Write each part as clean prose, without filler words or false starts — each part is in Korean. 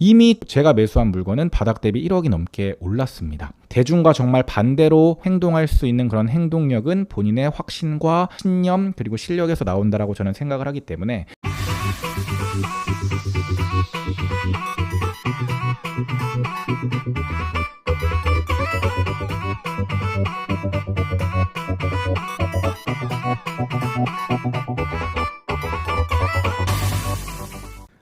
이미 제가 매수한 물건은 바닥 대비 1억이 넘게 올랐습니다. 대중과 정말 반대로 행동할 수 있는 그런 행동력은 본인의 확신과 신념 그리고 실력에서 나온다라고 저는 생각을 하기 때문에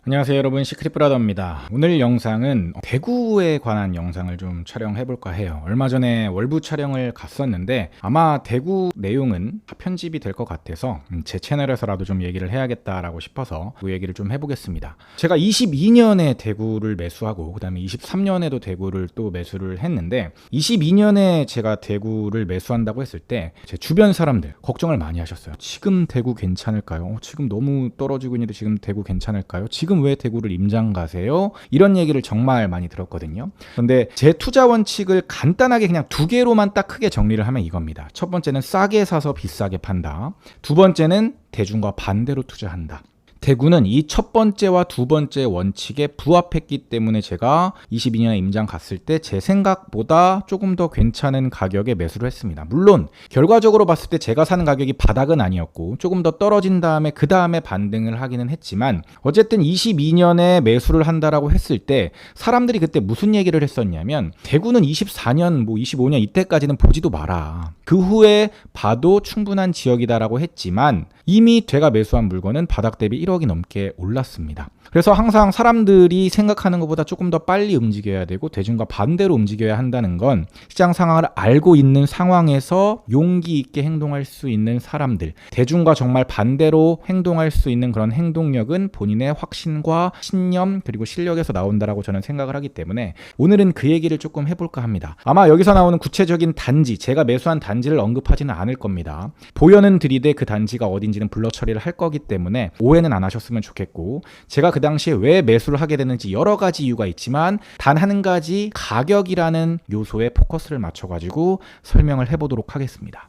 안녕하세요 여러분, 시크릿브라더입니다. 오늘 영상은 대구에 관한 영상을 좀 촬영해볼까 해요. 얼마 전에 월부 촬영을 갔었는데 아마 대구 내용은 다 편집이 될 것 같아서 제 채널에서라도 좀 얘기를 해야겠다라고 싶어서 그 얘기를 좀 해보겠습니다. 제가 22년에 대구를 매수하고 그 다음에 23년에도 대구를 또 매수를 했는데 22년에 제가 대구를 매수한다고 했을 때 제 주변 사람들 걱정을 많이 하셨어요. 지금 대구 괜찮을까요? 지금 너무 떨어지고 있는데 지금 대구 괜찮을까요? 지금 왜 대구를 임장 가세요? 이런 얘기를 정말 많이 들었거든요. 그런데 제 투자 원칙을 간단하게 그냥 두 개로만 딱 크게 정리를 하면 이겁니다. 첫 번째는 싸게 사서 비싸게 판다. 두 번째는 대중과 반대로 투자한다. 대구는 이 첫 번째와 두 번째 원칙에 부합했기 때문에 제가 22년에 임장 갔을 때 제 생각보다 조금 더 괜찮은 가격에 매수를 했습니다. 물론 결과적으로 봤을 때 제가 사는 가격이 바닥은 아니었고 조금 더 떨어진 다음에 그 다음에 반등을 하기는 했지만 어쨌든 22년에 매수를 한다라고 했을 때 사람들이 그때 무슨 얘기를 했었냐면 대구는 24년 25년 이때까지는 보지도 마라. 그 후에 봐도 충분한 지역이다라고 했지만 이미 제가 매수한 물건은 바닥 대비 1억이 넘게 올랐습니다. 그래서 항상 사람들이 생각하는 것보다 조금 더 빨리 움직여야 되고 대중과 반대로 움직여야 한다는 건 시장 상황을 알고 있는 상황에서 용기 있게 행동할 수 있는 사람들, 대중과 정말 반대로 행동할 수 있는 그런 행동력은 본인의 확신과 신념 그리고 실력에서 나온다라고 저는 생각을 하기 때문에 오늘은 그 얘기를 조금 해볼까 합니다. 아마 여기서 나오는 구체적인 단지, 제가 매수한 단지를 언급하지는 않을 겁니다. 보여는 드리되 그 단지가 어딘지는 블러 처리를 할 거기 때문에 오해는 안 하셨으면 좋겠고, 제가 그 당시에 왜 매수를 하게 되는지 여러 가지 이유가 있지만 단 한 가지 가격이라는 요소에 포커스를 맞춰가지고 설명을 해보도록 하겠습니다.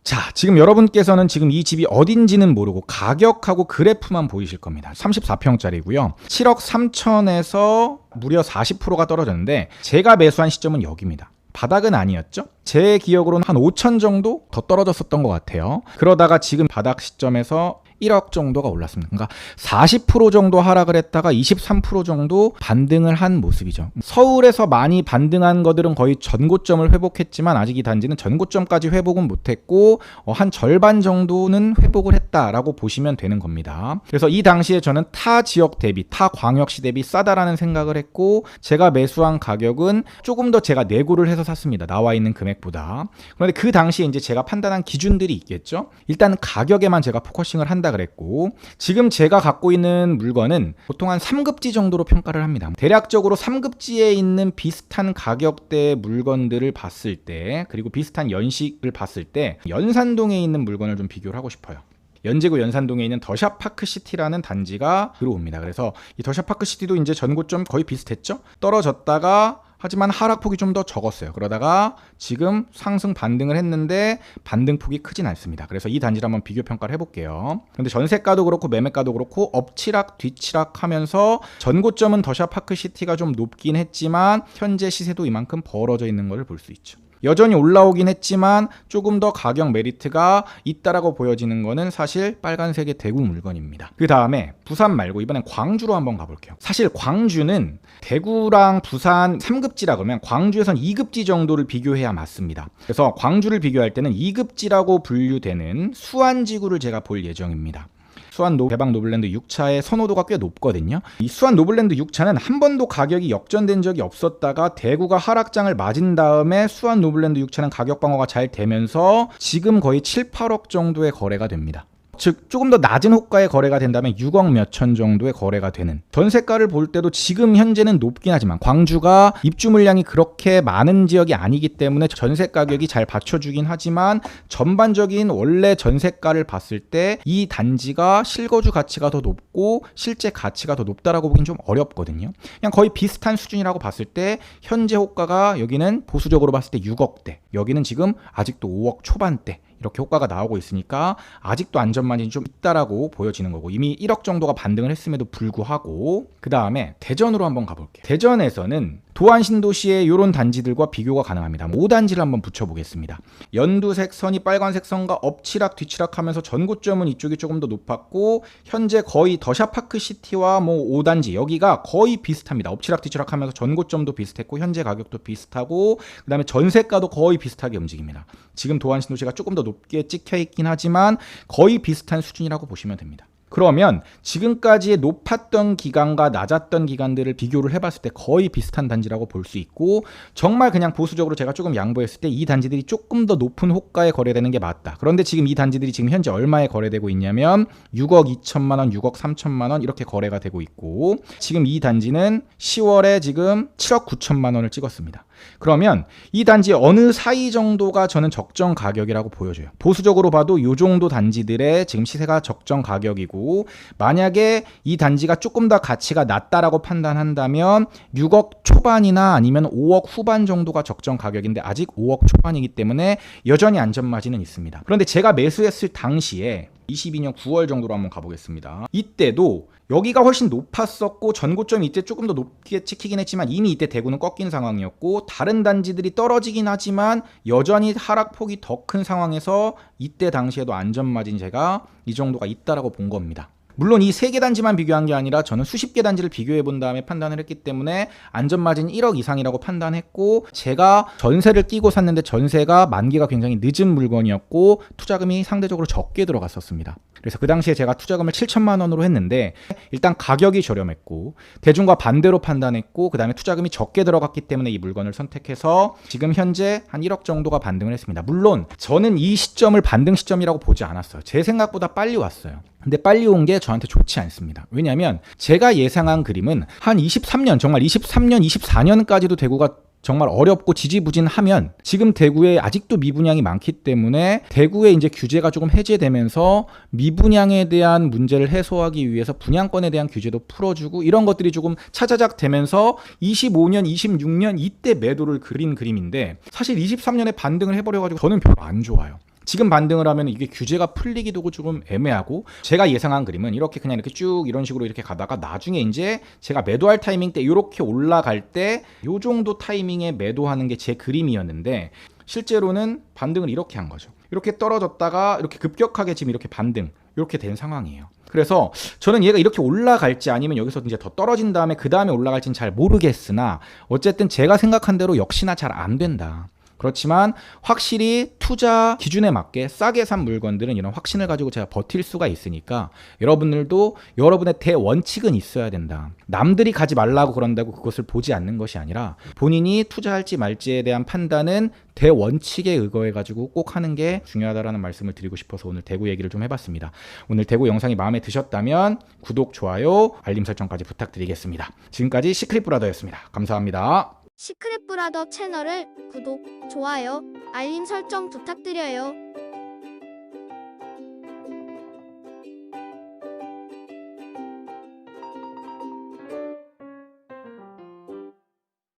자, 지금 여러분께서는 지금 이 집이 어딘지는 모르고 가격하고 그래프만 보이실 겁니다. 34평짜리고요. 7억 3천에서 무려 40%가 떨어졌는데 제가 매수한 시점은 여기입니다. 바닥은 아니었죠? 제 기억으로는 한 5천 정도 더 떨어졌었던 것 같아요. 그러다가 지금 바닥 시점에서 1억 정도가 올랐습니다. 그러니까 40% 정도 하락을 했다가 23% 정도 반등을 한 모습이죠. 서울에서 많이 반등한 것들은 거의 전고점을 회복했지만 아직 이 단지는 전고점까지 회복은 못했고 한 절반 정도는 회복을 했다라고 보시면 되는 겁니다. 그래서 이 당시에 저는 타 지역 대비, 타 광역시 대비 싸다라는 생각을 했고 제가 매수한 가격은 조금 더 제가 내고를 해서 샀습니다. 나와 있는 금액보다. 그런데 그 당시에 이제 제가 판단한 기준들이 있겠죠. 일단 가격에만 제가 포커싱을 한다 그랬고, 지금 제가 갖고 있는 물건은 보통 한 3급지 정도로 평가를 합니다. 대략적으로 3급지에 있는 비슷한 가격대 물건들을 봤을 때, 그리고 비슷한 연식을 봤을 때 연산동에 있는 물건을 좀 비교를 하고 싶어요. 연제구 연산동에 있는 더샵 파크시티라는 단지가 들어옵니다. 그래서 이 더샵 파크시티도 이제 전고점 거의 비슷했죠. 떨어졌다가 하지만 하락폭이 좀 더 적었어요. 그러다가 지금 상승 반등을 했는데 반등폭이 크진 않습니다. 그래서 이 단지를 한번 비교 평가를 해볼게요. 근데 전세가도 그렇고 매매가도 그렇고 엎치락 뒤치락 하면서 전고점은 더샵 파크시티가 좀 높긴 했지만 현재 시세도 이만큼 벌어져 있는 것을 볼 수 있죠. 여전히 올라오긴 했지만 조금 더 가격 메리트가 있다라고 보여지는 거는 사실 빨간색의 대구 물건입니다. 그 다음에 부산 말고 이번엔 광주로 한번 가볼게요. 사실 광주는 대구랑 부산 3급지라 그러면 광주에선 2급지 정도를 비교해야 맞습니다. 그래서 광주를 비교할 때는 2급지라고 분류되는 수안지구를 제가 볼 예정입니다. 수안 대박 노블랜드 6차의 선호도가 꽤 높거든요. 이 수안 노블랜드 6차는 한 번도 가격이 역전된 적이 없었다가 대구가 하락장을 맞은 다음에 수안 노블랜드 6차는 가격 방어가 잘 되면서 지금 거의 7, 8억 정도의 거래가 됩니다. 즉 조금 더 낮은 호가의 거래가 된다면 6억 몇천 정도의 거래가 되는, 전세가를 볼 때도 지금 현재는 높긴 하지만 광주가 입주 물량이 그렇게 많은 지역이 아니기 때문에 전세 가격이 잘 받쳐주긴 하지만 전반적인 원래 전세가를 봤을 때 이 단지가 실거주 가치가 더 높고 실제 가치가 더 높다라고 보긴 좀 어렵거든요. 그냥 거의 비슷한 수준이라고 봤을 때 현재 호가가 여기는 보수적으로 봤을 때 6억대, 여기는 지금 아직도 5억 초반대 이렇게 효과가 나오고 있으니까 아직도 안전마진이 좀 있다라고 보여지는 거고, 이미 1억 정도가 반등을 했음에도 불구하고. 그 다음에 대전으로 한번 가볼게요. 대전에서는 도안 신도시의 이런 단지들과 비교가 가능합니다. 5단지를 한번 붙여보겠습니다. 연두색 선이 빨간색 선과 엎치락 뒤치락 하면서 전고점은 이쪽이 조금 더 높았고, 현재 거의 더샤파크시티와 5단지 여기가 거의 비슷합니다. 엎치락 뒤치락 하면서 전고점도 비슷했고 현재 가격도 비슷하고, 그 다음에 전세가도 거의 비슷하게 움직입니다. 지금 도안 신도시가 조금 더 높게 찍혀 있긴 하지만 거의 비슷한 수준이라고 보시면 됩니다. 그러면 지금까지의 높았던 기간과 낮았던 기간들을 비교를 해봤을 때 거의 비슷한 단지라고 볼 수 있고, 정말 그냥 보수적으로 제가 조금 양보했을 때 이 단지들이 조금 더 높은 호가에 거래되는 게 맞다. 그런데 지금 이 단지들이 지금 현재 얼마에 거래되고 있냐면 6억 2천만 원, 6억 3천만 원 이렇게 거래가 되고 있고, 지금 이 단지는 10월에 지금 7억 9천만 원을 찍었습니다. 그러면 이 단지 어느 사이 정도가 저는 적정 가격이라고 보여져요. 보수적으로 봐도 이 정도 단지들의 지금 시세가 적정 가격이고, 만약에 이 단지가 조금 더 가치가 낮다라고 판단한다면 6억 초반이나 아니면 5억 후반 정도가 적정 가격인데 아직 5억 초반이기 때문에 여전히 안전마진은 있습니다. 그런데 제가 매수했을 당시에 22년 9월 정도로 한번 가보겠습니다. 이때도 여기가 훨씬 높았었고 전고점이 이때 조금 더 높게 찍히긴 했지만 이미 이때 대구는 꺾인 상황이었고, 다른 단지들이 떨어지긴 하지만 여전히 하락폭이 더 큰 상황에서 이때 당시에도 안전마진 제가 이 정도가 있다라고 본 겁니다. 물론 이 3개 단지만 비교한 게 아니라 저는 수십 개 단지를 비교해 본 다음에 판단을 했기 때문에 안전마진 1억 이상이라고 판단했고, 제가 전세를 끼고 샀는데 전세가 만기가 굉장히 늦은 물건이었고 투자금이 상대적으로 적게 들어갔었습니다. 그래서 그 당시에 제가 투자금을 7천만 원으로 했는데 일단 가격이 저렴했고 대중과 반대로 판단했고, 그 다음에 투자금이 적게 들어갔기 때문에 이 물건을 선택해서 지금 현재 한 1억 정도가 반등을 했습니다. 물론 저는 이 시점을 반등 시점이라고 보지 않았어요. 제 생각보다 빨리 왔어요. 근데 빨리 온 게 저한테 좋지 않습니다. 왜냐하면 제가 예상한 그림은 한 23년, 정말 23년, 24년까지도 대구가 정말 어렵고 지지부진하면, 지금 대구에 아직도 미분양이 많기 때문에 대구에 이제 규제가 조금 해제되면서 미분양에 대한 문제를 해소하기 위해서 분양권에 대한 규제도 풀어주고 이런 것들이 조금 차자작 되면서 25년, 26년 이때 매도를 그린 그림인데, 사실 23년에 반등을 해버려가지고 저는 별로 안 좋아요. 지금 반등을 하면 이게 규제가 풀리기도 조금 애매하고, 제가 예상한 그림은 이렇게 그냥 이렇게 쭉 이런 식으로 이렇게 가다가 나중에 이제 제가 매도할 타이밍 때 이렇게 올라갈 때 요 정도 타이밍에 매도하는 게 제 그림이었는데, 실제로는 반등을 이렇게 한 거죠. 이렇게 떨어졌다가 이렇게 급격하게 지금 이렇게 반등 이렇게 된 상황이에요. 그래서 저는 얘가 이렇게 올라갈지 아니면 여기서 이제 더 떨어진 다음에 그 다음에 올라갈지는 잘 모르겠으나 어쨌든 제가 생각한 대로 역시나 잘 안 된다. 그렇지만 확실히 투자 기준에 맞게 싸게 산 물건들은 이런 확신을 가지고 제가 버틸 수가 있으니까, 여러분들도 여러분의 대원칙은 있어야 된다. 남들이 가지 말라고 그런다고 그것을 보지 않는 것이 아니라 본인이 투자할지 말지에 대한 판단은 대원칙에 의거해가지고 꼭 하는 게 중요하다라는 말씀을 드리고 싶어서 오늘 대구 얘기를 좀 해봤습니다. 오늘 대구 영상이 마음에 드셨다면 구독, 좋아요, 알림 설정까지 부탁드리겠습니다. 지금까지 시크릿브라더였습니다. 감사합니다. 시크릿 브라더 채널을 구독, 좋아요, 알림 설정 부탁드려요.